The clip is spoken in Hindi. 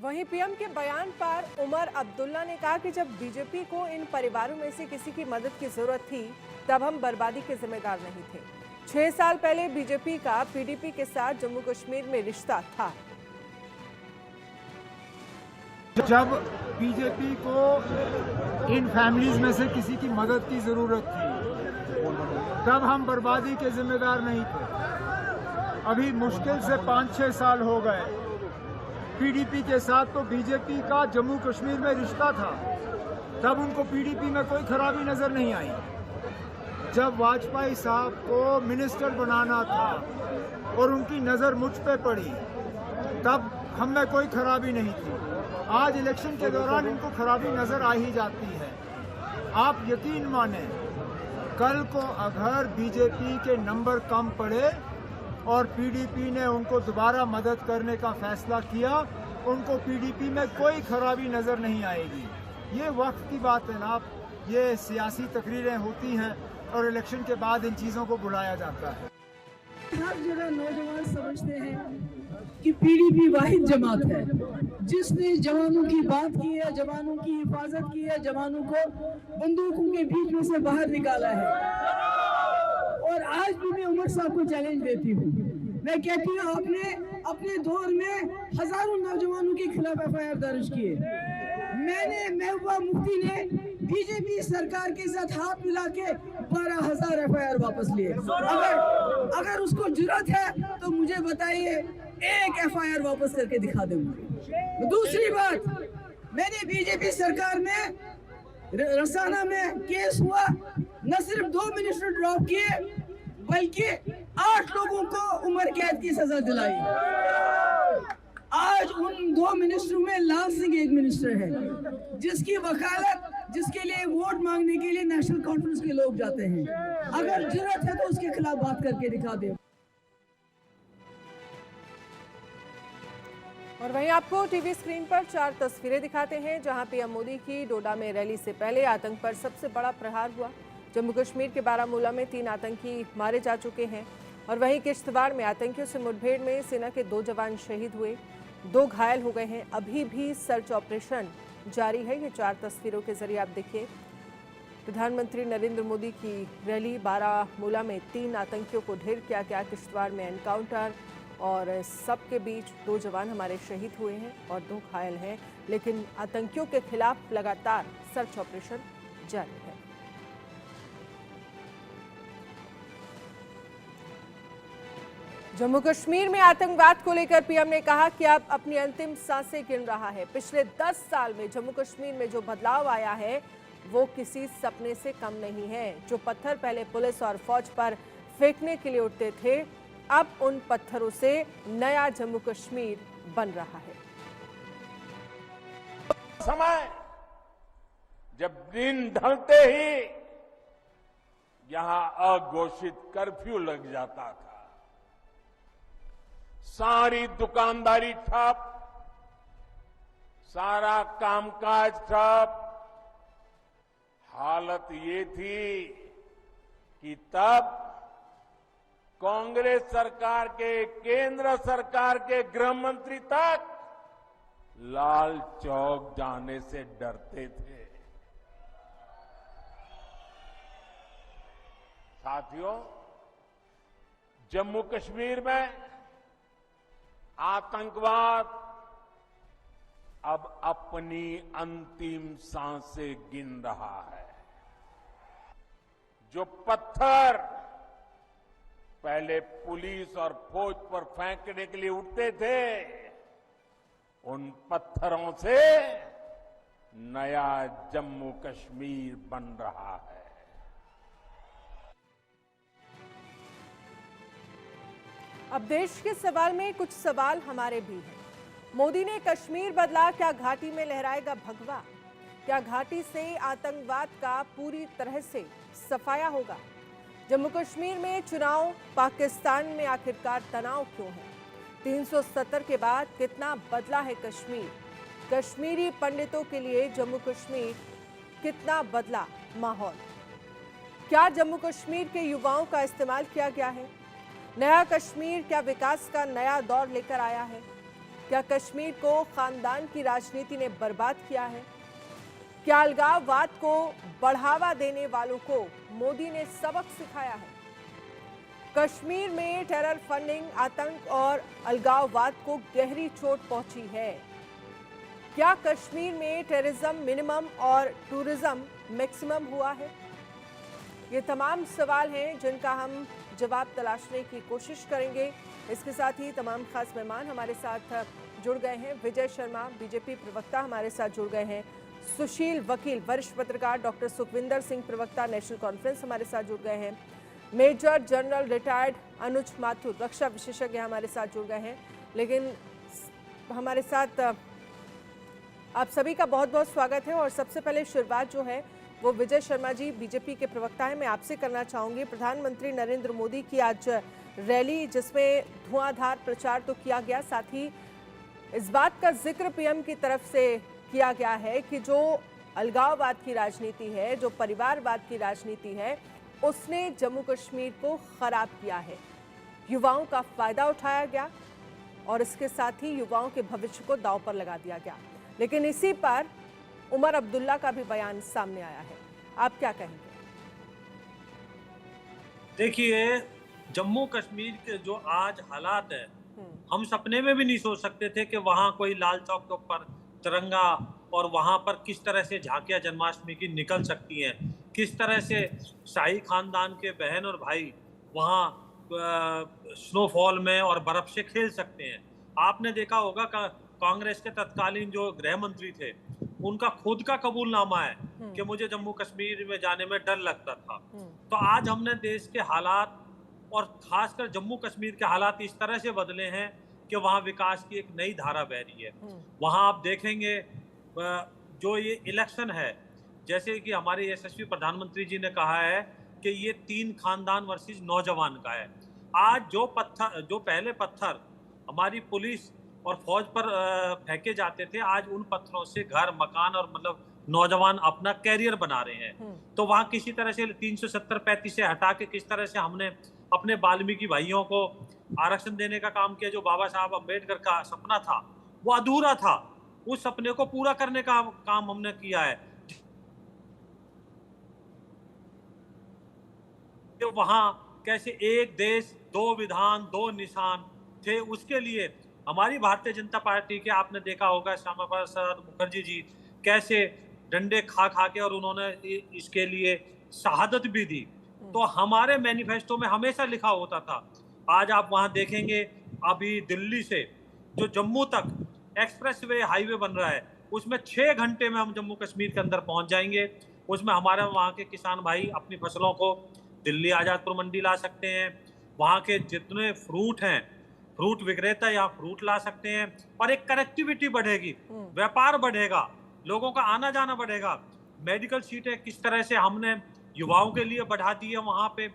वहीं पीएम के बयान पर उमर अब्दुल्ला ने कहा कि जब बीजेपी को इन परिवारों में से किसी की मदद की जरूरत थी तब हम बर्बादी के जिम्मेदार नहीं थे। 6 साल पहले बीजेपी का पीडीपी के साथ जम्मू कश्मीर में रिश्ता था। जब बीजेपी को इन फैमिलीज में से किसी की मदद की जरूरत थी तब हम बर्बादी के जिम्मेदार नहीं थे। अभी मुश्किल से 5-6 साल हो गए। पीडीपी के साथ तो बीजेपी का जम्मू कश्मीर में रिश्ता था, तब उनको पीडीपी में कोई खराबी नजर नहीं आई। जब वाजपेयी साहब को मिनिस्टर बनाना था और उनकी नजर मुझ पे पड़ी तब हम में कोई खराबी नहीं थी। आज इलेक्शन के दौरान इनको खराबी नजर आ ही जाती है। आप यकीन माने, कल को अगर बीजेपी के नंबर कम पड़े और पीडीपी ने उनको दोबारा मदद करने का फैसला किया, उनको पीडीपी में कोई खराबी नजर नहीं आएगी। ये वक्त की बात है ना, ये सियासी तकरीरें होती हैं और इलेक्शन के बाद इन चीज़ों को बुलाया जाता है। हर जगह नौजवान समझते हैं कि पीडीपी वाहिद जमात है जिसने जवानों की बात की है, जवानों की हिफाजत की है, जवानों को बंदूकों के बीच में से बाहर निकाला है। और आज भी मैं उमर साहब को चैलेंज देती हूँ। मैं कहती हूँ, आपने अपने दौर में हजारों नौजवानों के खिलाफ एफआईआर दर्ज किए। महबूबा मुफ्ती ने बीजेपी सरकार के साथ हाथ मिला के 12,000 एफआईआर वापस लिए। अगर उसको जुर्रत है तो मुझे बताइए, एक एफआईआर वापस करके दिखा दे मुझे। दूसरी बात, मैंने बीजेपी सरकार में रसाना में केस हुआ, न सिर्फ 2 मिनिस्टर ड्रॉप किए बल्कि 8 लोगों को उम्र कैद की सजा दिलाई। आज उन 2 मिनिस्टरों में लाल सिंह एक मिनिस्टर है जिसकी वकालत, जिसके लिए वोट मांगने के लिए नेशनल कॉन्फ्रेंस के लोग जाते हैं। अगर जरूरत है तो उसके खिलाफ बात करके दिखा दे। और वहीं आपको टीवी स्क्रीन पर 4 तस्वीरें दिखाते हैं जहां पीएम मोदी की डोडा में रैली से पहले आतंक पर सबसे बड़ा प्रहार हुआ। जम्मू कश्मीर के बारामूला में 3 आतंकी मारे जा चुके हैं और वहीं किश्तवाड़ में आतंकियों से मुठभेड़ में सेना के 2 जवान शहीद हुए, 2 घायल हो गए हैं। अभी भी सर्च ऑपरेशन जारी है। ये 4 तस्वीरों के जरिए आप देखिए, प्रधानमंत्री नरेंद्र मोदी की रैली, बारामूला में 3 आतंकियों को ढेर किया गया, किश्तवाड़ में एनकाउंटर और सबके बीच 2 जवान हमारे शहीद हुए हैं और 2 घायल हैं। लेकिन आतंकियों के खिलाफ लगातार सर्च ऑपरेशन जारी है। जम्मू कश्मीर में आतंकवाद को लेकर पीएम ने कहा कि अब अपनी अंतिम सांसें गिन रहा है। पिछले 10 साल में जम्मू कश्मीर में जो बदलाव आया है वो किसी सपने से कम नहीं है। जो पत्थर पहले पुलिस और फौज पर फेंकने के लिए उठते थे, अब उन पत्थरों से नया जम्मू कश्मीर बन रहा है। समय जब दिन ढलते ही यहां अघोषित कर्फ्यू लग जाता था, सारी दुकानदारी ठप, सारा कामकाज ठप। हालत ये थी कि तब कांग्रेस सरकार के, केंद्र सरकार के गृह मंत्री तक लाल चौक जाने से डरते थे। साथियों, जम्मू कश्मीर में आतंकवाद अब अपनी अंतिम सांसें गिन रहा है। जो पत्थर पहले पुलिस और फौज पर फेंकने के लिए उठते थे, उन पत्थरों से नया जम्मू कश्मीर बन रहा है। अब देश के सवाल में कुछ सवाल हमारे भी हैं। मोदी ने कश्मीर बदला, क्या घाटी में लहराएगा भगवा? क्या घाटी से आतंकवाद का पूरी तरह से सफाया होगा? जम्मू कश्मीर में चुनाव, पाकिस्तान में आखिरकार तनाव क्यों है? 370 के बाद कितना बदला है कश्मीर? कश्मीरी पंडितों के लिए जम्मू कश्मीर कितना बदला माहौल? क्या जम्मू कश्मीर के युवाओं का इस्तेमाल किया गया है? नया कश्मीर क्या विकास का नया दौर लेकर आया है? क्या कश्मीर को खानदान की राजनीति ने बर्बाद किया है? क्या अलगाववाद को बढ़ावा देने वालों को मोदी ने सबक सिखाया है? कश्मीर में टेरर फंडिंग, आतंक और अलगाववाद को गहरी चोट पहुंची है। क्या कश्मीर में टेररिज्म मिनिमम और टूरिज्म मैक्सिमम हुआ है? ये तमाम सवाल हैं जिनका हम जवाब तलाशने की कोशिश करेंगे। इसके साथ ही तमाम खास मेहमान हमारे साथ जुड़ गए हैं। विजय शर्मा बीजेपी प्रवक्ता हमारे साथ जुड़ गए हैं। सुशील वकील वरिष्ठ पत्रकार, डॉक्टर सुखविंदर सिंह प्रवक्ता नेशनल कॉन्फ्रेंस हमारे साथ जुड़ गए हैं। मेजर जनरल रिटायर्ड अनुज माथुर रक्षा विशेषज्ञ हमारे साथ जुड़ गए हैं। लेकिन हमारे साथ आप सभी का बहुत बहुत स्वागत है। और सबसे पहले शुरुआत जो है वो विजय शर्मा जी बीजेपी के प्रवक्ता हैं, मैं आपसे करना चाहूंगी। प्रधानमंत्री नरेंद्र मोदी की आज रैली, जिसमें धुआंधार प्रचार तो किया गया, साथ ही इस बात का जिक्र पीएम की तरफ से किया गया है कि जो अलगाववाद की राजनीति है, जो परिवारवाद की राजनीति है, उसने जम्मू कश्मीर को खराब किया है। युवाओं का फायदा उठाया गया और इसके साथ ही युवाओं के भविष्य को दांव पर लगा दिया गया। लेकिन इसी पर उमर अब्दुल्ला का भी बयान सामने आया है, आप क्या कहेंगे? देखिए, जम्मू कश्मीर के जो आज हालात है, हम सपने में भी नहीं सोच सकते थे कि वहाँ कोई लाल चौक के ऊपर तिरंगा और वहाँ पर किस तरह से झांकियाँ जन्माष्टमी की निकल सकती हैं, किस तरह से शाही खानदान के बहन और भाई वहाँ स्नोफॉल में और बर्फ से खेल सकते हैं। आपने देखा होगा कांग्रेस के तत्कालीन जो गृह मंत्री थे, उनका खुद का कबूलनामा है कि मुझे जम्मू कश्मीर में जाने में डर लगता था। तो आज हमने देश के हालात और खासकर जम्मू कश्मीर के हालात इस तरह से बदले हैं कि वहाँ विकास की एक नई धारा बह रही है। वहाँ आप देखेंगे जो ये इलेक्शन है, जैसे कि हमारे यशस्वी प्रधानमंत्री जी ने कहा है कि ये 3 खानदान वर्सेस नौजवान का है। आज जो पहले पत्थर हमारी पुलिस और फौज पर फेंके जाते थे, आज उन पत्थरों से घर, मकान और मतलब नौजवान अपना कैरियर बना रहे हैं। तो वहाँ किसी तरह से 370-35 से हटा के किस तरह से हमने अपने वाल्मीकि भाइयों को आरक्षण देने का काम किया, जो बाबा साहब अम्बेडकर का सपना था वो अधूरा था, उस सपने को पूरा करने का काम हमने किया है। तो वहाँ कैसे एक देश, 2 विधान, 2 निशान थे, उसके लिए हमारी भारतीय जनता पार्टी के, आपने देखा होगा श्यामा प्रसाद मुखर्जी जी कैसे डंडे खा के और उन्होंने इसके लिए शहादत भी दी। तो हमारे मैनिफेस्टो में हमेशा लिखा होता था। आज आप वहां देखेंगे, अभी दिल्ली से जो जम्मू तक एक्सप्रेसवे हाईवे बन रहा है, उसमें 6 घंटे में हम जम्मू कश्मीर के अंदर पहुंच जाएंगे। उसमें हमारे वहाँ के किसान भाई अपनी फसलों को दिल्ली आजादपुर मंडी ला सकते हैं। वहाँ के जितने फ्रूट हैं, फ्रूट विक्रेता यहाँ फ्रूट ला सकते हैं और एक कनेक्टिविटी बढ़ेगी, व्यापार बढ़ेगा, लोगों का आना जाना बढ़ेगा। मेडिकल सीटें किस तरह से हमने युवाओं के लिए बढ़ा दी है वहाँ पे,